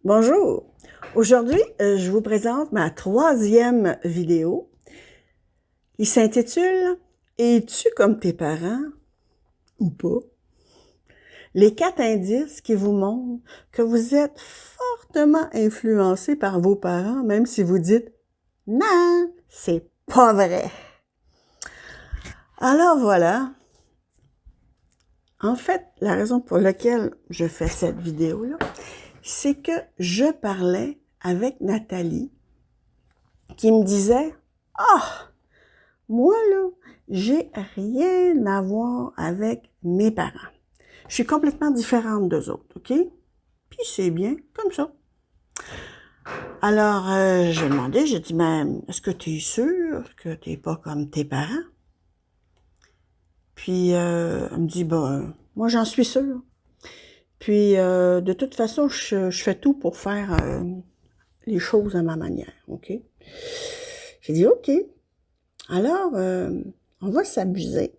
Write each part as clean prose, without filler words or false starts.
Bonjour! Aujourd'hui, je vous présente ma troisième vidéo. Il s'intitule « Es-tu comme tes parents ou pas? » Les 4 indices qui vous montrent que vous êtes fortement influencé par vos parents, même si vous dites « Non, c'est pas vrai! » Alors voilà. En fait, la raison pour laquelle je fais cette vidéo-là, c'est que je parlais avec Nathalie qui me disait « Ah, moi là, j'ai rien à voir avec mes parents. Je suis complètement différente d'eux autres, OK? Puis c'est bien comme ça. » Alors, j'ai demandé, j'ai dit « Mais est-ce que tu es sûre que tu n'es pas comme tes parents? » Puis elle me dit « Ben, moi j'en suis sûre. Puis de toute façon, je fais tout pour faire les choses à ma manière, OK? » J'ai dit « OK. Alors, on va s'amuser.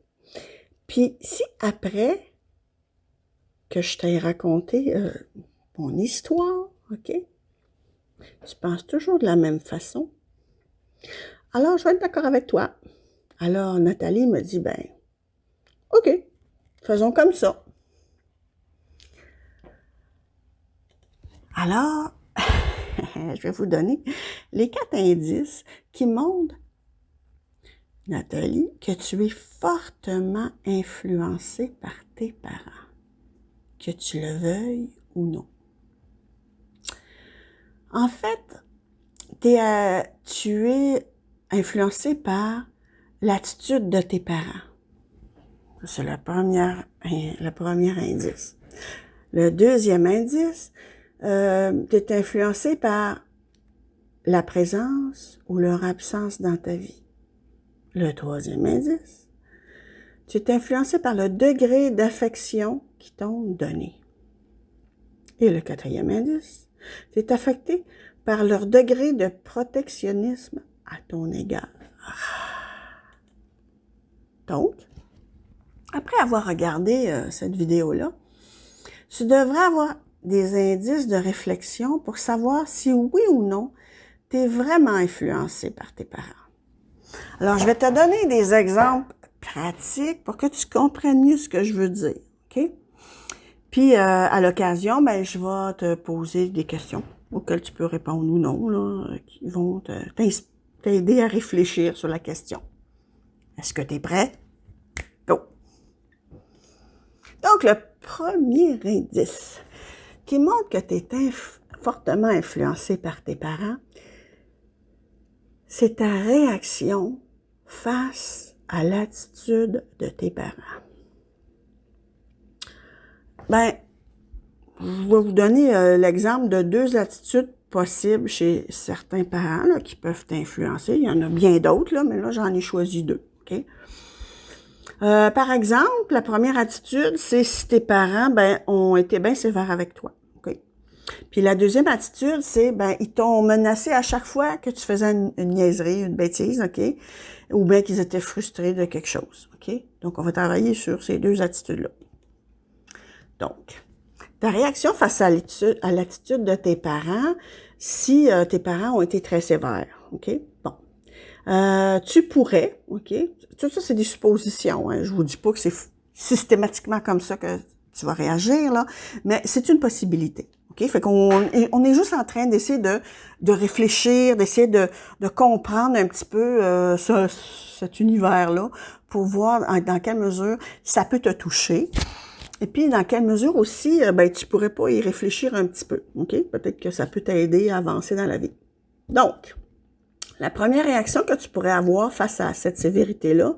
Puis si après que je t'ai raconté mon histoire, OK, tu penses toujours de la même façon, alors je vais être d'accord avec toi. » Alors Nathalie me dit « Ben, OK, faisons comme ça. » Alors, je vais vous donner les 4 indices qui montrent, Nathalie, que tu es fortement influencée par tes parents, que tu le veuilles ou non. En fait, tu es influencé par l'attitude de tes parents. C'est le premier indice. Le deuxième indice, tu es influencé par la présence ou leur absence dans ta vie. Le troisième indice, tu es influencé par le degré d'affection qu'ils t'ont donné. Et le quatrième indice, tu es affecté par leur degré de protectionnisme à ton égard. Donc, après avoir regardé cette vidéo-là, tu devrais avoir des indices de réflexion pour savoir si oui ou non tu es vraiment influencé par tes parents. Alors, je vais te donner des exemples pratiques pour que tu comprennes mieux ce que je veux dire, OK? Puis, à l'occasion, ben, je vais te poser des questions auxquelles tu peux répondre ou non, là, qui vont t'aider à réfléchir sur la question. Est-ce que tu es prêt? Go! Donc, le premier indice qui montre que tu es fortement influencé par tes parents, c'est ta réaction face à l'attitude de tes parents. Ben, je vais vous donner l'exemple de 2 attitudes possibles chez certains parents là, qui peuvent t'influencer. Il y en a bien d'autres, là, mais là, j'en ai choisi 2. OK? Par exemple, la première attitude, c'est si tes parents ont été bien sévères avec toi. OK? Puis la deuxième attitude, c'est ils t'ont menacé à chaque fois que tu faisais une niaiserie, une bêtise, OK? Ou bien qu'ils étaient frustrés de quelque chose. OK? Donc, on va travailler sur ces 2 attitudes-là. Donc, ta réaction face à l'attitude de tes parents, si tes parents ont été très sévères, OK? Bon. Tu pourrais, OK? Tout ça, c'est des suppositions, hein? Je vous dis pas que c'est systématiquement comme ça que tu vas réagir, là, mais c'est une possibilité, OK? Fait qu'on est juste en train d'essayer de réfléchir, d'essayer de comprendre un petit peu cet univers-là pour voir dans quelle mesure ça peut te toucher. Et puis, dans quelle mesure aussi, tu pourrais pas y réfléchir un petit peu, OK? Peut-être que ça peut t'aider à avancer dans la vie. Donc, la première réaction que tu pourrais avoir face à cette sévérité-là,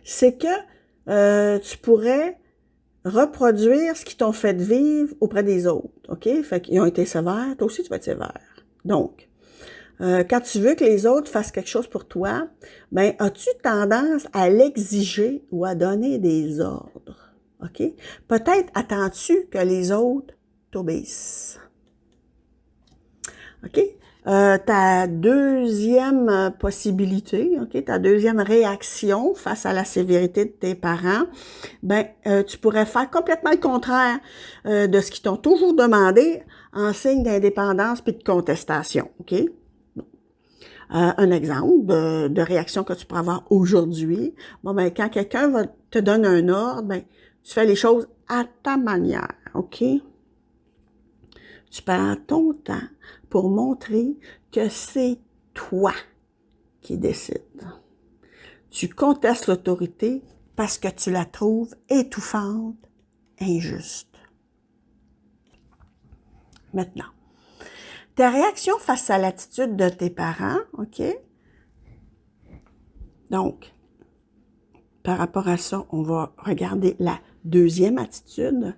c'est que tu pourrais reproduire ce qu'ils t'ont fait vivre auprès des autres, OK? Fait qu'ils ont été sévères, toi aussi tu vas être sévère. Donc, quand tu veux que les autres fassent quelque chose pour toi, as-tu tendance à l'exiger ou à donner des ordres? OK? Peut-être attends-tu que les autres t'obéissent. OK? Ta deuxième possibilité, ok, ta deuxième réaction face à la sévérité de tes parents, ben, tu pourrais faire complètement le contraire de ce qu'ils t'ont toujours demandé en signe d'indépendance puis de contestation, ok? Un exemple de réaction que tu pourrais avoir aujourd'hui, bon, ben, quand quelqu'un te donne un ordre, ben, tu fais les choses à ta manière, ok? Tu prends ton temps pour montrer que c'est toi qui décides. Tu contestes l'autorité parce que tu la trouves étouffante, injuste. Maintenant, ta réaction face à l'attitude de tes parents, OK? Donc, par rapport à ça, on va regarder la deuxième attitude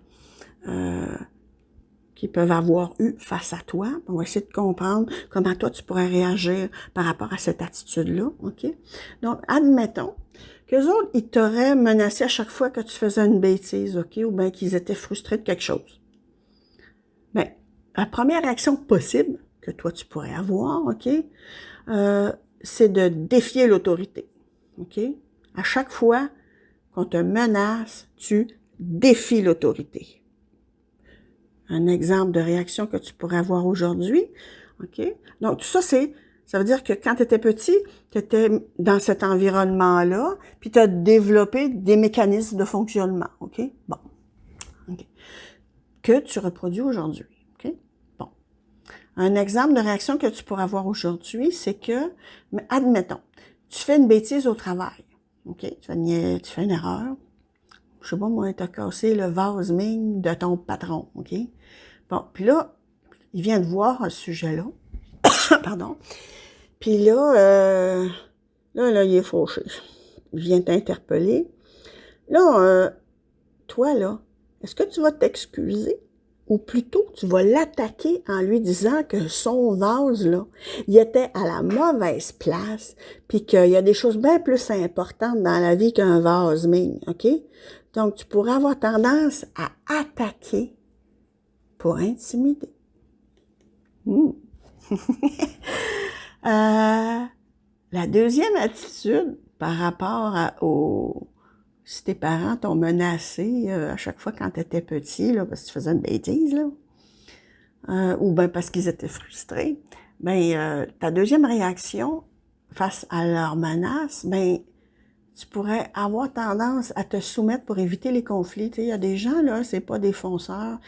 qu'ils peuvent avoir eu face à toi. On va essayer de comprendre comment toi, tu pourrais réagir par rapport à cette attitude-là, OK? Donc, admettons qu'eux autres, ils t'auraient menacé à chaque fois que tu faisais une bêtise, OK? Ou bien qu'ils étaient frustrés de quelque chose. Bien, la première réaction possible que toi, tu pourrais avoir, OK? C'est de défier l'autorité, OK? À chaque fois qu'on te menace, tu défies l'autorité. Un exemple de réaction que tu pourrais avoir aujourd'hui, OK? Donc, tout ça, ça veut dire que quand tu étais petit, tu étais dans cet environnement-là, puis tu as développé des mécanismes de fonctionnement, OK? Bon. OK. Que tu reproduis aujourd'hui, OK? Bon. Un exemple de réaction que tu pourrais avoir aujourd'hui, c'est que, admettons, tu fais une bêtise au travail, OK? Tu fais une erreur. Je sais pas, moi, tu as cassé le vase mine de ton patron, OK? Bon, puis là, il vient de voir ce sujet-là. Pardon. Puis là, il est fauché. Il vient t'interpeller. Là, toi, là, est-ce que tu vas t'excuser? Ou plutôt, tu vas l'attaquer en lui disant que son vase, là, il était à la mauvaise place, puis qu'il y a des choses bien plus importantes dans la vie qu'un vase mine, OK? Donc, tu pourrais avoir tendance à attaquer pour intimider. La deuxième attitude par rapport si tes parents t'ont menacé à chaque fois quand tu étais petit, là, parce que tu faisais une bêtise, là, ou bien parce qu'ils étaient frustrés, ben ta deuxième réaction face à leur menace, ben tu pourrais avoir tendance à te soumettre pour éviter les conflits. Il y a des gens, là, c'est pas des fonceurs,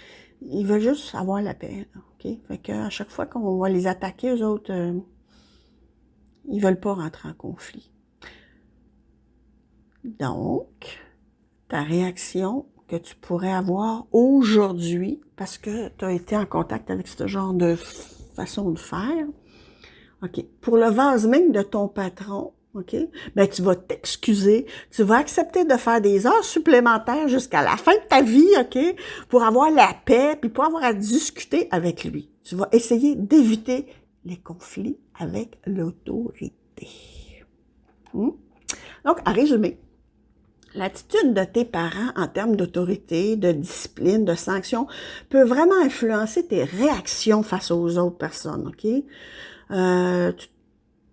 ils veulent juste avoir la paix, là, OK? Fait qu'à chaque fois qu'on va les attaquer, eux autres, ils veulent pas rentrer en conflit. Donc, ta réaction que tu pourrais avoir aujourd'hui, parce que tu as été en contact avec ce genre de façon de faire, OK, pour le vase même de ton patron, OK, ben tu vas t'excuser, tu vas accepter de faire des heures supplémentaires jusqu'à la fin de ta vie, OK, pour avoir la paix, puis pour avoir à discuter avec lui. Tu vas essayer d'éviter les conflits avec l'autorité. Donc, à résumer, l'attitude de tes parents en termes d'autorité, de discipline, de sanction peut vraiment influencer tes réactions face aux autres personnes, OK?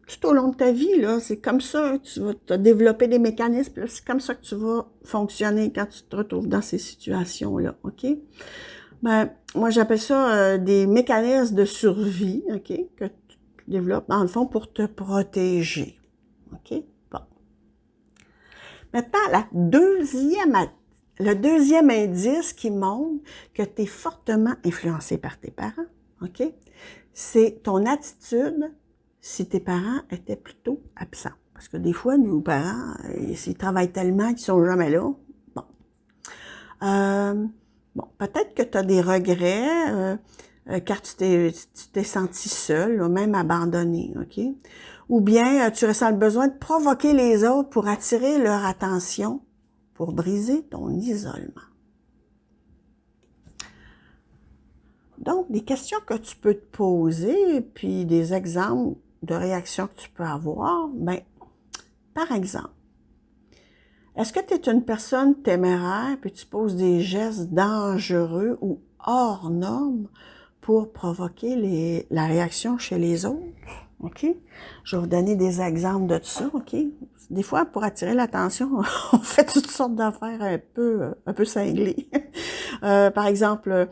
Tout au long de ta vie, là, c'est comme ça, tu vas développer des mécanismes, c'est comme ça que tu vas fonctionner quand tu te retrouves dans ces situations-là, OK? Ben, moi, j'appelle ça des mécanismes de survie, OK, que tu développes, dans le fond, pour te protéger, OK? Bon. Maintenant, le deuxième indice qui montre que tu es fortement influencé par tes parents, OK? C'est ton attitude si tes parents étaient plutôt absents. Parce que des fois, nos parents, ils travaillent tellement qu'ils sont jamais là. Bon. Bon, peut-être que tu as des regrets car tu t'es senti seul, là, même abandonné, OK? Ou bien tu ressens le besoin de provoquer les autres pour attirer leur attention, pour briser ton isolement. Donc, des questions que tu peux te poser, puis des exemples de réactions que tu peux avoir, ben, par exemple, est-ce que tu es une personne téméraire, puis tu poses des gestes dangereux ou hors normes pour provoquer la réaction chez les autres. OK? Je vais vous donner des exemples de tout ça, OK? Des fois, pour attirer l'attention, on fait toutes sortes d'affaires un peu cinglées. Par exemple,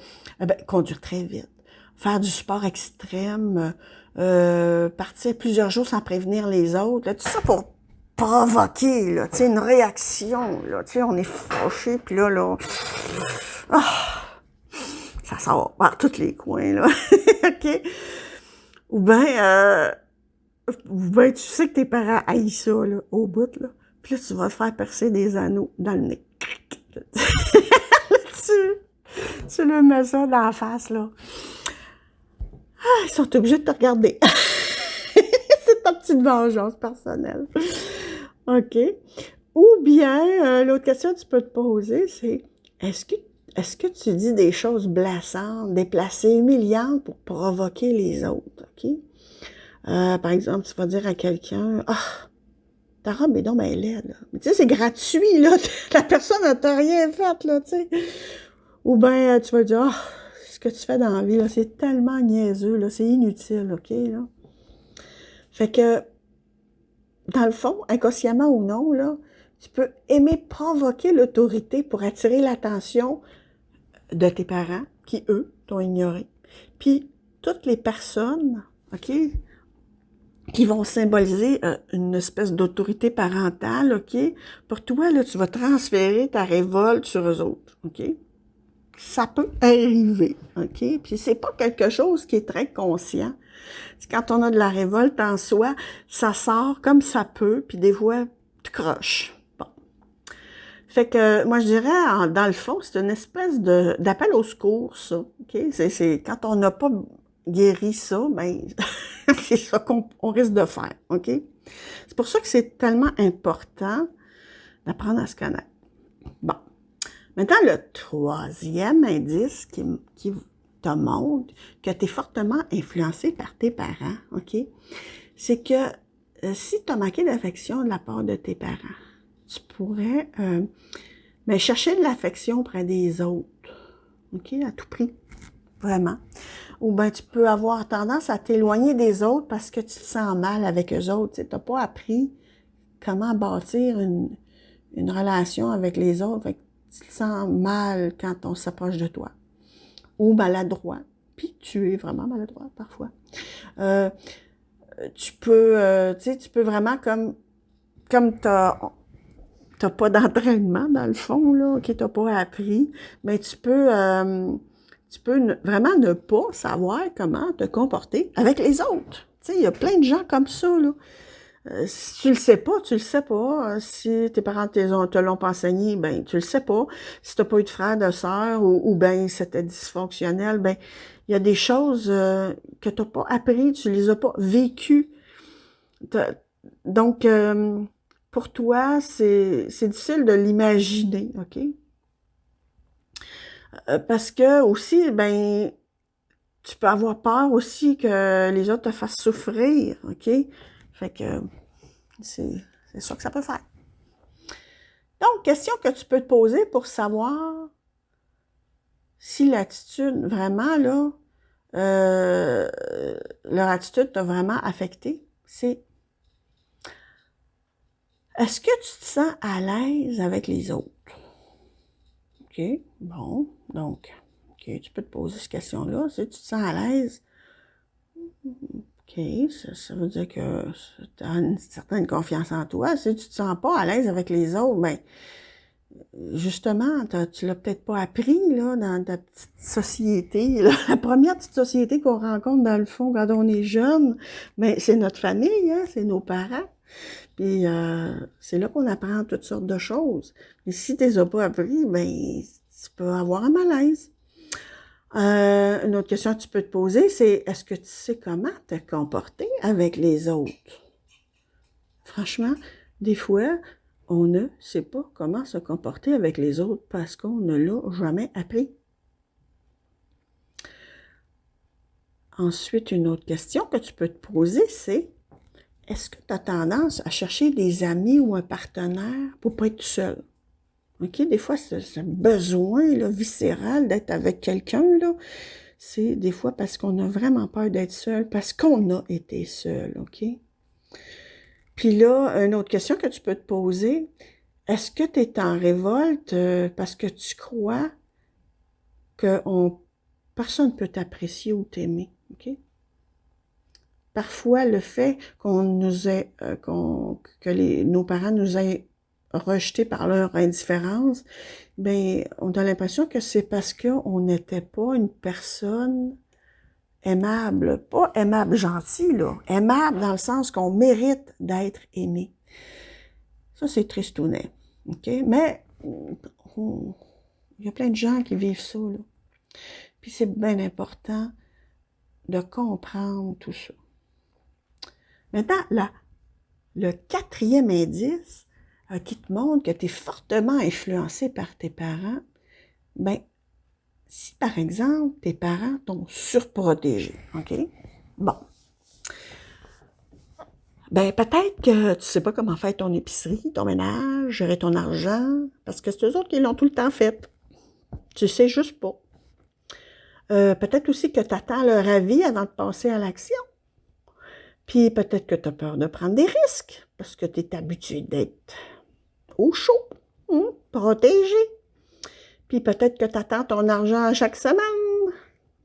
conduire très vite, faire du sport extrême, partir plusieurs jours sans prévenir les autres, là, tout ça pour provoquer, là, tu sais, une réaction, là, tu sais, on est fâché, puis là, ça sort par tous les coins, là, OK? Ou bien, tu sais que tes parents haïssent ça, là, au bout, là, puis là, tu vas te faire percer des anneaux dans le nez. tu le mets ça dans la face, là. Ah, ils sont obligés de te regarder. C'est ta petite vengeance personnelle. OK? Ou bien, l'autre question que tu peux te poser, c'est est-ce que tu dis des choses blessantes, déplacées, humiliantes pour provoquer les autres? OK? Par exemple, tu vas dire à quelqu'un, « Ah, ta robe est donc bien laide, là. » Mais tu sais, c'est gratuit, là. La personne n'a rien fait, là, tu sais. Ou bien, tu vas dire, « Ah, ce que tu fais dans la vie, là, c'est tellement niaiseux, là, c'est inutile, OK, là. » Fait que, dans le fond, inconsciemment ou non, là, tu peux aimer provoquer l'autorité pour attirer l'attention de tes parents, qui, eux, t'ont ignoré. Puis, toutes les personnes, OK, qui vont symboliser une espèce d'autorité parentale, OK, pour toi, là, tu vas transférer ta révolte sur eux autres, OK? Ça peut arriver, OK? Puis c'est pas quelque chose qui est très conscient. Quand on a de la révolte en soi, ça sort comme ça peut, puis des fois, tu croches. Bon. Fait que, moi, je dirais, dans le fond, c'est une espèce d'appel au secours, ça. OK? C'est quand on n'a pas guéri ça, ben, c'est ça qu'on risque de faire. OK? C'est pour ça que c'est tellement important d'apprendre à se connaître. Bon. Maintenant, le troisième indice qui te montre que tu es fortement influencé par tes parents, OK? C'est que si tu as manqué d'affection de la part de tes parents, tu pourrais chercher de l'affection près des autres, OK? À tout prix, vraiment. Ou bien tu peux avoir tendance à t'éloigner des autres parce que tu te sens mal avec eux autres. Tu n'as pas appris comment bâtir une relation avec les autres. Fait que tu te sens mal quand on s'approche de toi. Ou maladroit. Puis tu es vraiment maladroit parfois. Tu peux vraiment comme t'as pas d'entraînement dans le fond, là, que t'as pas appris, mais tu peux vraiment ne pas savoir comment te comporter avec les autres. Tu sais, il y a plein de gens comme ça, là. Si tu le sais pas, tu le sais pas. Si tes parents te l'ont pas enseigné, ben tu le sais pas. Si t'as pas eu de frère, de sœur, ou ben c'était dysfonctionnel, ben il y a des choses que t'as pas appris, tu les as pas vécues. Donc, pour toi, c'est difficile de l'imaginer, OK? Parce que aussi, ben, tu peux avoir peur aussi que les autres te fassent souffrir, OK? Fait que c'est ça que ça peut faire. Donc, question que tu peux te poser pour savoir si l'attitude, vraiment, là, leur attitude t'a vraiment affecté, c'est est-ce que tu te sens à l'aise avec les autres? OK, bon, donc, OK, tu peux te poser cette question-là. Si tu te sens à l'aise, OK, ça veut dire que tu as une certaine confiance en toi. Si tu te sens pas à l'aise avec les autres, ben justement, tu l'as peut-être pas appris là, dans ta petite société. Là. La première petite société qu'on rencontre, dans le fond, quand on est jeune, ben, c'est notre famille, hein, c'est nos parents. Puis c'est là qu'on apprend toutes sortes de choses. Mais si tu les as pas appris, ben tu peux avoir un malaise. Une autre question que tu peux te poser, c'est est-ce que tu sais comment te comporter avec les autres? Franchement, des fois, on ne sait pas comment se comporter avec les autres parce qu'on ne l'a jamais appris. Ensuite, une autre question que tu peux te poser, c'est est-ce que tu as tendance à chercher des amis ou un partenaire pour pas être tout seul? OK? Des fois, ce besoin là, viscéral d'être avec quelqu'un, là, c'est des fois parce qu'on a vraiment peur d'être seul, parce qu'on a été seul, OK? Puis là, une autre question que tu peux te poser, est-ce que tu es en révolte parce que tu crois que personne ne peut t'apprécier ou t'aimer, OK? Parfois, le fait qu'on nous ait, nos parents nous aient rejetés par leur indifférence, ben, on a l'impression que c'est parce qu'on n'était pas une personne aimable. Pas aimable gentil, là. Aimable dans le sens qu'on mérite d'être aimé. Ça, c'est tristounet. OK? Mais, il y a plein de gens qui vivent ça, là. Puis c'est bien important de comprendre tout ça. Maintenant, là, le quatrième indice qui te montre que tu es fortement influencé par tes parents, ben, si par exemple, tes parents t'ont surprotégé, OK? Bon. Ben, peut-être que tu sais pas comment faire ton épicerie, ton ménage, gérer ton argent, parce que c'est eux autres qui l'ont tout le temps fait. Tu sais juste pas. Peut-être aussi que tu attends leur avis avant de passer à l'action. Puis peut-être que tu as peur de prendre des risques, parce que tu es habitué d'être au chaud, protégé. Puis peut-être que tu attends ton argent chaque semaine.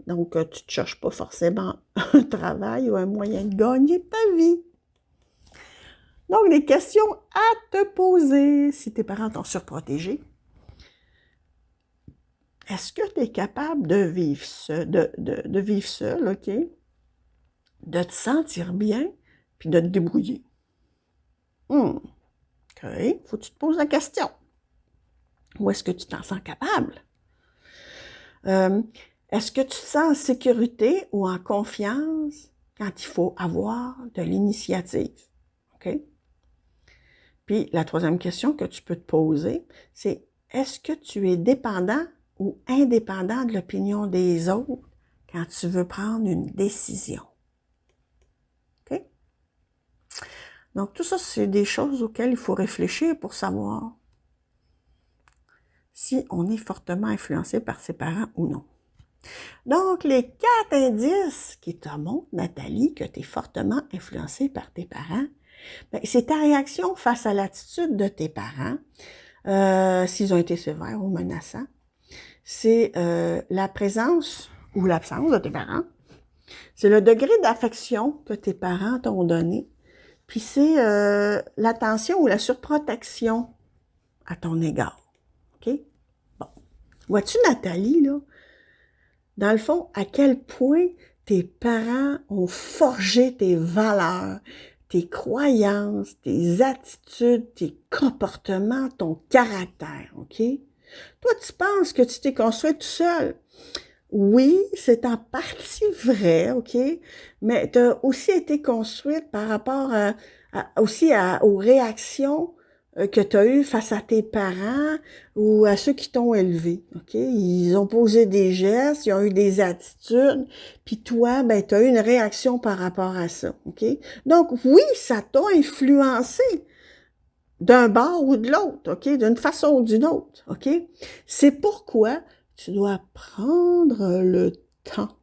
Donc, tu ne cherches pas forcément un travail ou un moyen de gagner ta vie. Donc, des questions à te poser si tes parents t'ont surprotégé. Est-ce que tu es capable de vivre seul, OK? De te sentir bien, puis de te débrouiller. OK, faut que tu te poses la question. Ou est-ce que tu t'en sens capable? Est-ce que tu te sens en sécurité ou en confiance quand il faut avoir de l'initiative? OK? Puis, la troisième question que tu peux te poser, c'est est-ce que tu es dépendant ou indépendant de l'opinion des autres quand tu veux prendre une décision? OK? Donc, tout ça, c'est des choses auxquelles il faut réfléchir pour savoir si on est fortement influencé par ses parents ou non. Donc, les 4 indices qui te montrent, Nathalie, que tu es fortement influencé par tes parents, ben, c'est ta réaction face à l'attitude de tes parents, s'ils ont été sévères ou menaçants. C'est la présence ou l'absence de tes parents. C'est le degré d'affection que tes parents t'ont donné. Puis c'est l'attention ou la surprotection à ton égard. OK? Bon. Vois-tu, Nathalie, là, dans le fond, à quel point tes parents ont forgé tes valeurs, tes croyances, tes attitudes, tes comportements, ton caractère, OK? Toi, tu penses que tu t'es construit tout seul. Oui, c'est en partie vrai, OK? Mais tu as aussi été construite par rapport aux réactions que tu as eues face à tes parents ou à ceux qui t'ont élevé, OK? Ils ont posé des gestes, ils ont eu des attitudes, puis toi, ben, tu as eu une réaction par rapport à ça, OK? Donc, oui, ça t'a influencé d'un bord ou de l'autre, OK? D'une façon ou d'une autre, OK? C'est pourquoi tu dois prendre le temps,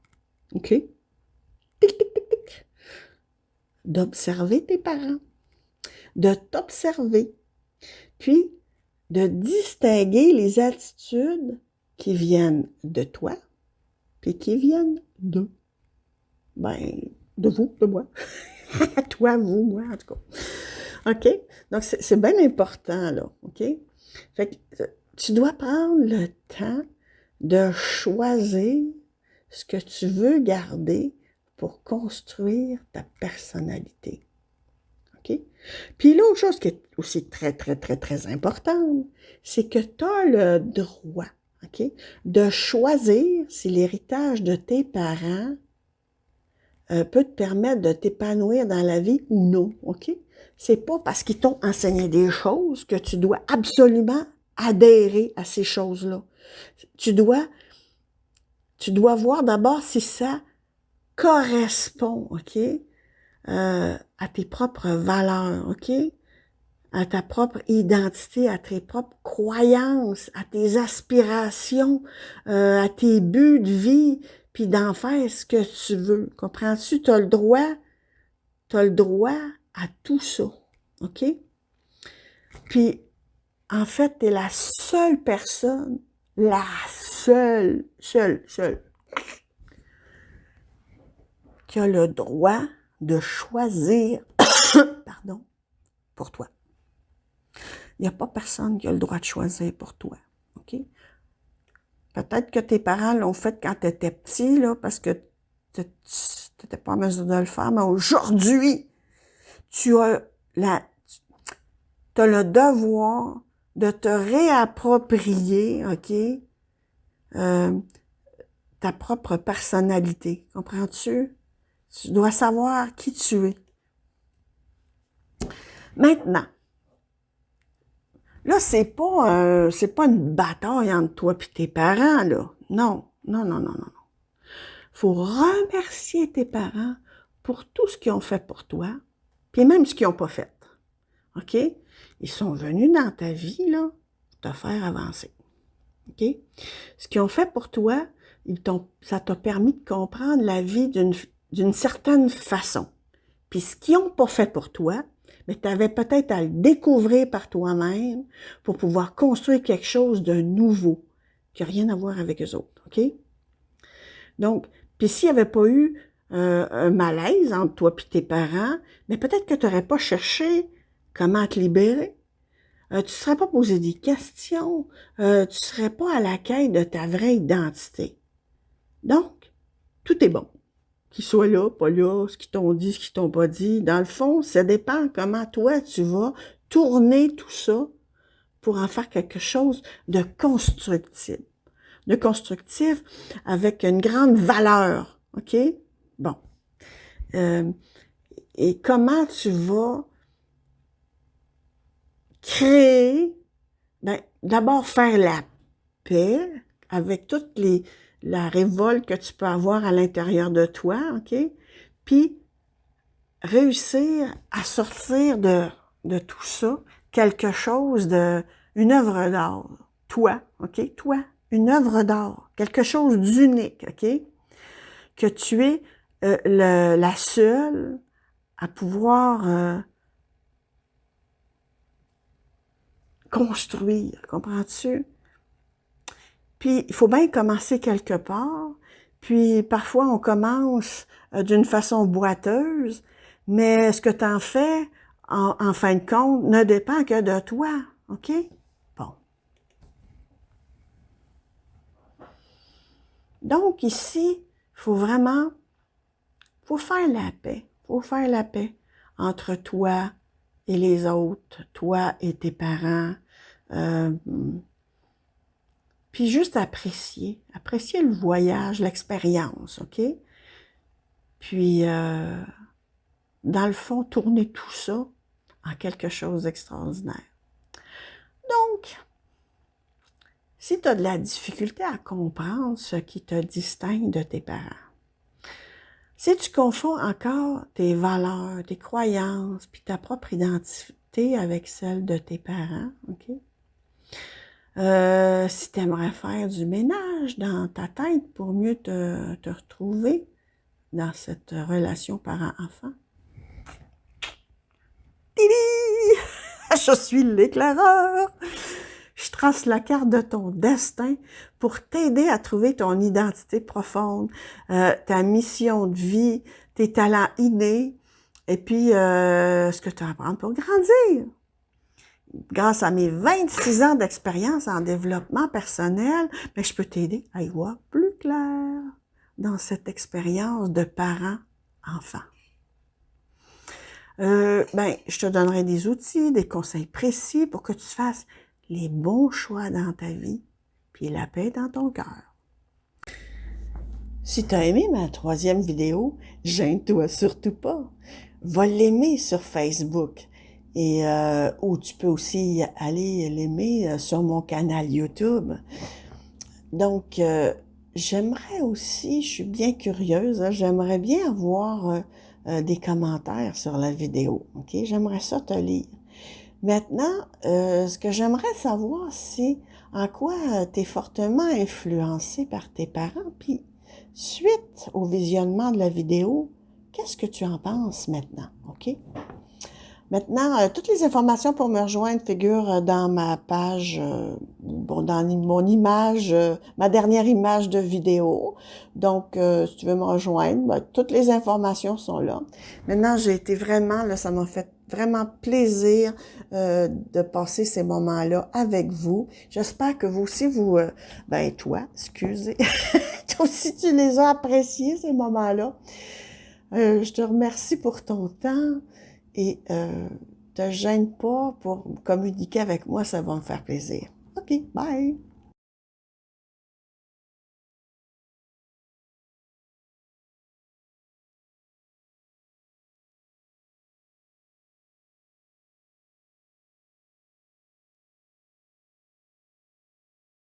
OK? Tic, tic, tic, tic, d'observer tes parents, de t'observer, puis de distinguer les attitudes qui viennent de toi, puis qui viennent d'eux. Ben, de vous, de moi. Toi, vous, moi, en tout cas. OK? Donc, c'est bien important, là, OK? Fait que tu dois prendre le temps de choisir ce que tu veux garder pour construire ta personnalité. OK? Puis l'autre chose qui est aussi très, très, très, très importante, c'est que tu as le droit, OK, de choisir si l'héritage de tes parents peut te permettre de t'épanouir dans la vie ou non, OK? C'est pas parce qu'ils t'ont enseigné des choses que tu dois absolument adhérer à ces choses-là. Tu dois voir d'abord si ça correspond, OK, à tes propres valeurs, OK, à ta propre identité, à tes propres croyances, à tes aspirations, à tes buts de vie, puis d'en faire ce que tu veux. Comprends-tu? Tu as le droit à tout ça, OK? Puis, en fait, tu es la seule personne, la seule, qui a le droit de choisir, pardon, pour toi. Il n'y a pas personne qui a le droit de choisir pour toi, OK? Peut-être que tes parents l'ont fait quand tu étais petit, là, parce que tu n'étais pas en mesure de le faire, mais aujourd'hui, tu as le devoir de te réapproprier, OK, ta propre personnalité. Comprends-tu? Tu dois savoir qui tu es. Maintenant, là, c'est pas une bataille entre toi et tes parents, là. Non, non, non, non, non. Faut remercier tes parents pour tout ce qu'ils ont fait pour toi, puis même ce qu'ils n'ont pas fait. OK? Ils sont venus dans ta vie, là, pour te faire avancer. OK? Ce qu'ils ont fait pour toi, ça t'a permis de comprendre la vie d'une certaine façon. Puis ce qu'ils n'ont pas fait pour toi, mais tu avais peut-être à le découvrir par toi-même pour pouvoir construire quelque chose de nouveau qui n'a rien à voir avec eux autres. OK? Donc, puis s'il n'y avait pas eu un malaise entre toi et tes parents, mais peut-être que tu n'aurais pas cherché comment te libérer. Tu ne serais pas posé des questions. Tu ne serais pas à la quête de ta vraie identité. Donc, tout est bon. Qu'ils soient là, pas là, ce qu'ils t'ont dit, ce qu'ils t'ont pas dit. Dans le fond, ça dépend comment toi, tu vas tourner tout ça pour en faire quelque chose de constructif. De constructif avec une grande valeur. OK? Bon. Et comment tu vas créer, ben, d'abord faire la paix avec la révolte que tu peux avoir à l'intérieur de toi, OK? Puis, réussir à sortir de tout ça quelque chose une œuvre d'art. Toi, OK? Toi, une œuvre d'art. Quelque chose d'unique, OK? Que tu es la seule à pouvoir construire, comprends-tu? Puis, il faut bien commencer quelque part, puis parfois on commence d'une façon boiteuse, mais ce que tu en fais, en fin de compte, ne dépend que de toi, OK? Bon. Donc ici, faut faire la paix. Faut faire la paix entre toi et les autres, toi et tes parents. Puis juste apprécier le voyage, l'expérience, OK? Puis, dans le fond, tourner tout ça en quelque chose d'extraordinaire. Donc, si tu as de la difficulté à comprendre ce qui te distingue de tes parents, si tu confonds encore tes valeurs, tes croyances, puis ta propre identité avec celle de tes parents, OK? Si tu aimerais faire du ménage dans ta tête pour mieux te retrouver dans cette relation parent-enfant. Tili! Je suis l'éclaireur! Je trace la carte de ton destin pour t'aider à trouver ton identité profonde, ta mission de vie, tes talents innés, et puis ce que tu as à apprendre pour grandir. Grâce à mes 26 ans d'expérience en développement personnel, mais je peux t'aider à y voir plus clair dans cette expérience de parent-enfant. Je te donnerai des outils, des conseils précis pour que tu fasses les bons choix dans ta vie, puis la paix dans ton cœur. Si tu as aimé ma 3e vidéo, gêne-toi surtout pas. Va l'aimer sur Facebook. Et ou tu peux aussi aller l'aimer sur mon canal YouTube. Donc, j'aimerais aussi, je suis bien curieuse, hein, j'aimerais bien avoir des commentaires sur la vidéo. OK? J'aimerais ça te lire. Maintenant, ce que j'aimerais savoir, c'est en quoi tu es fortement influencé par tes parents, puis suite au visionnement de la vidéo, qu'est-ce que tu en penses maintenant? OK? Maintenant, toutes les informations pour me rejoindre figurent dans ma page, dans mon image, ma dernière image de vidéo. Donc, si tu veux me rejoindre, ben, toutes les informations sont là. Maintenant, j'ai été vraiment, là, ça m'a fait vraiment plaisir de passer ces moments-là avec vous. J'espère que vous aussi, ben toi, excusez, toi aussi tu les as appréciés, ces moments-là. Je te remercie pour ton temps et te gêne pas pour communiquer avec moi, ça va me faire plaisir. OK, bye!